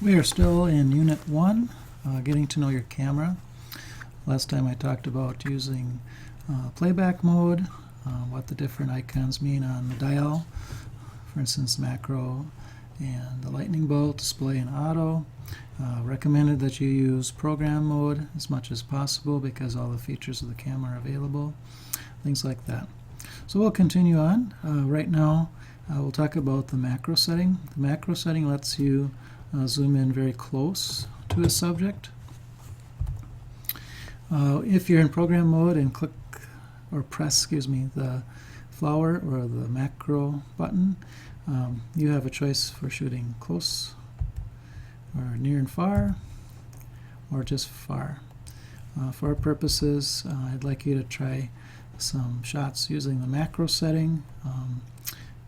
We are still in Unit 1, getting to know your camera. Last time I talked about using playback mode, what the different icons mean on the dial, for instance macro and the lightning bolt, display and auto. Recommended that you use program mode as much as possible because all the features of the camera are available, things like that. So we'll continue on. Right now we'll talk about the macro setting. The macro setting lets you zoom in very close to a subject. If you're in program mode and click or press, the flower or the macro button, you have a choice for shooting close or near and far or just far. For our purposes, I'd like you to try some shots using the macro setting.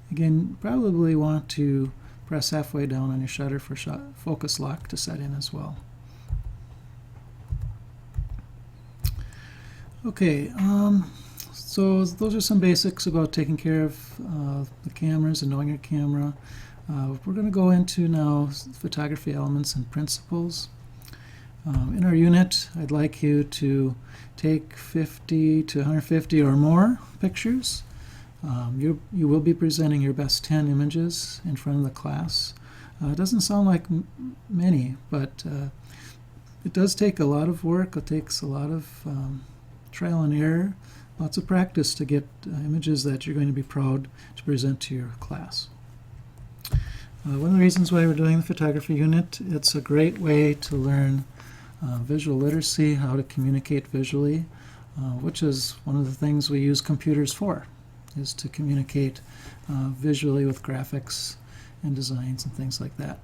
Again, probably want to press halfway down on your shutter for focus lock to set in as well. Okay, so those are some basics about taking care of the cameras and knowing your camera. We're going to go into now photography elements and principles. In our unit, I'd like you to take 50 to 150 or more pictures. You will be presenting your best 10 images in front of the class. It doesn't sound like many, but it does take a lot of work. It takes a lot of trial and error, lots of practice to get images that you're going to be proud to present to your class. One of the reasons why we're doing the photography unit, it's a great way to learn visual literacy, how to communicate visually, which is one of the things we use computers for, is to communicate visually with graphics and designs and things like that.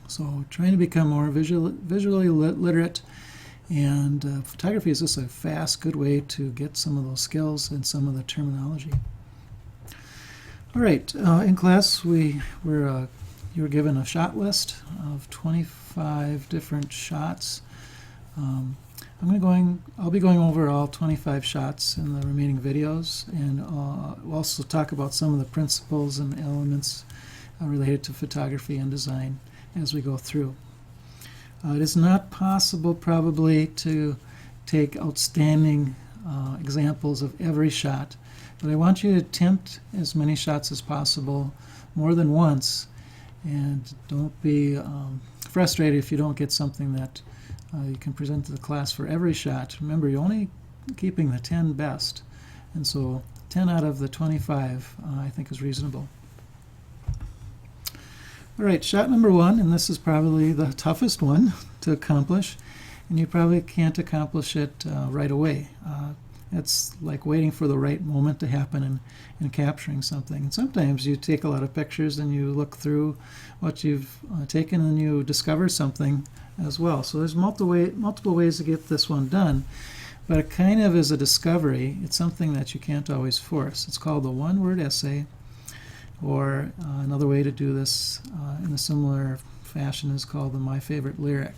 So trying to become more visually literate, and photography is just a fast, good way to get some of those skills and some of the terminology. All right, in class you were given a shot list of 25 different shots. I'll be going over all 25 shots in the remaining videos, and we'll also talk about some of the principles and elements related to photography and design as we go through. It is not possible probably to take outstanding examples of every shot, but I want you to attempt as many shots as possible more than once, and don't be frustrated if you don't get something that you can present to the class for every shot. Remember, you're only keeping the 10 best, and so 10 out of the 25 I think is reasonable. All right, shot number 1, and this is probably the toughest one to accomplish, and you probably can't accomplish it right away. It's like waiting for the right moment to happen and capturing something. And sometimes you take a lot of pictures and you look through what you've taken and you discover something as well. So there's multiple ways to get this one done, but it kind of is a discovery. It's something that you can't always force. It's called the one-word essay, or another way to do this in a similar fashion is called the My Favorite Lyric.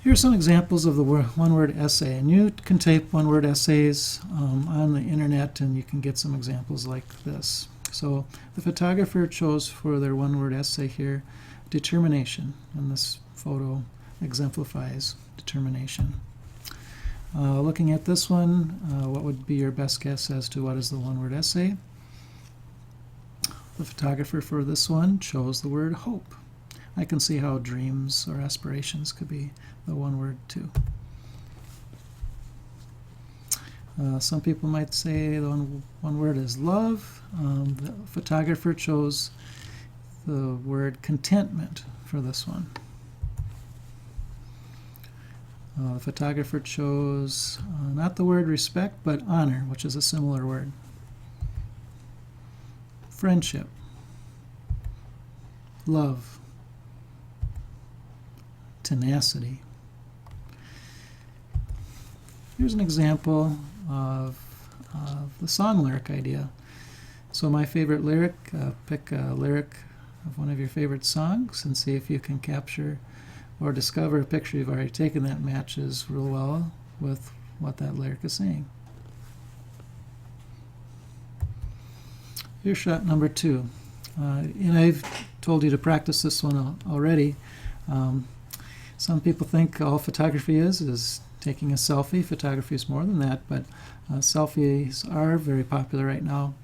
Here are some examples of the one-word essay, and you can type one-word essays on the internet and you can get some examples like this. So the photographer chose for their one-word essay here determination, and this photo exemplifies determination. Looking at this one, what would be your best guess as to what is the one-word essay? The photographer for this one chose the word hope. I can see how dreams or aspirations could be the one word too. Some people might say the one word is love. The photographer chose the word contentment for this one. The photographer chose not the word respect, but honor, which is a similar word. Friendship, love, tenacity. Here's an example of the song lyric idea. So my favorite lyric, pick a lyric of one of your favorite songs and see if you can capture or discover a picture you've already taken that matches real well with what that lyric is saying. Here's shot number 2. And I've told you to practice this one already. Some people think all photography is taking a selfie. Photography is more than that, but selfies are very popular right now.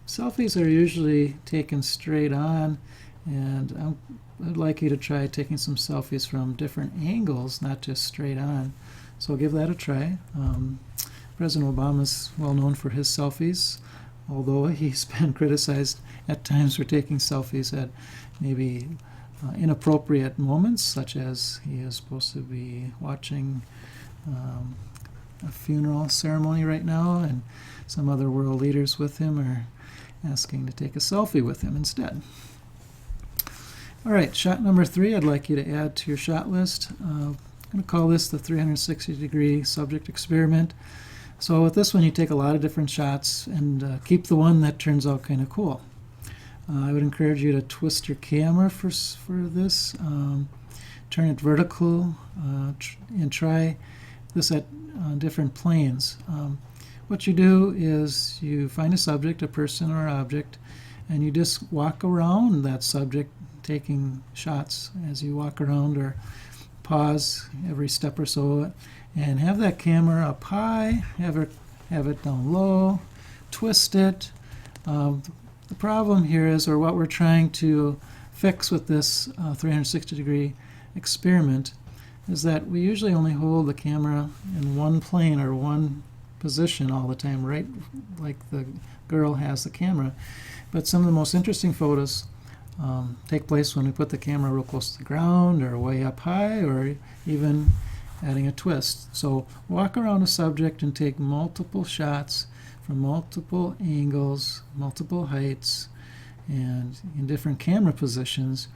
Selfies are usually taken straight on, and I'd like you to try taking some selfies from different angles, not just straight on. So give that a try. President Obama is well known for his selfies, although he's been criticized at times for taking selfies at maybe inappropriate moments, such as he is supposed to be watching a funeral ceremony right now, and some other world leaders with him are asking to take a selfie with him instead. All right, shot number 3 I'd like you to add to your shot list. I'm going to call this the 360-degree subject experiment. So with this one, you take a lot of different shots and keep the one that turns out kind of cool. I would encourage you to twist your camera for this, turn it vertical, and try this at different planes. What you do is you find a subject, a person or object, and you just walk around that subject taking shots as you walk around, or pause every step or so and have that camera up high, have it down low, twist it. The problem here is, or what we're trying to fix with this 360-degree experiment, is that we usually only hold the camera in one plane or one position all the time, right like the girl has the camera. But some of the most interesting photos take place when we put the camera real close to the ground, or way up high, or even adding a twist. So walk around a subject and take multiple shots from multiple angles, multiple heights, and in different camera positions,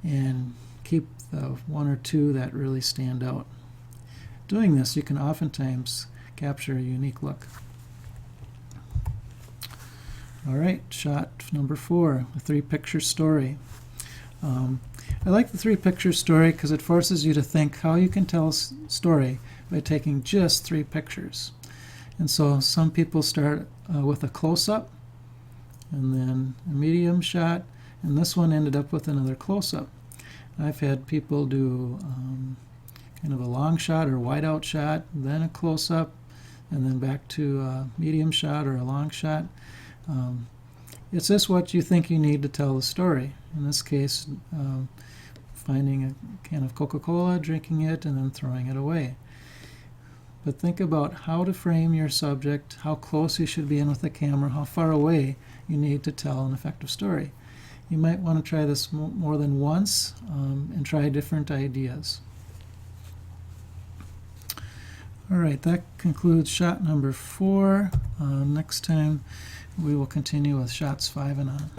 and keep the one or two that really stand out. Doing this, you can oftentimes capture a unique look. All right, shot number 4, the 3-picture story. I like the 3-picture story because it forces you to think how you can tell a story by taking just 3 pictures. And so some people start with a close-up, and then a medium shot, and this one ended up with another close-up. I've had people do kind of a long shot or wide-out shot, then a close-up, and then back to a medium shot or a long shot. It's just what you think you need to tell the story. In this case, finding a can of Coca-Cola, drinking it, and then throwing it away. But think about how to frame your subject, how close you should be in with the camera, how far away you need to tell an effective story. You might want to try this more than once and try different ideas. All right, that concludes shot number 4. Next time we will continue with shots 5 and on.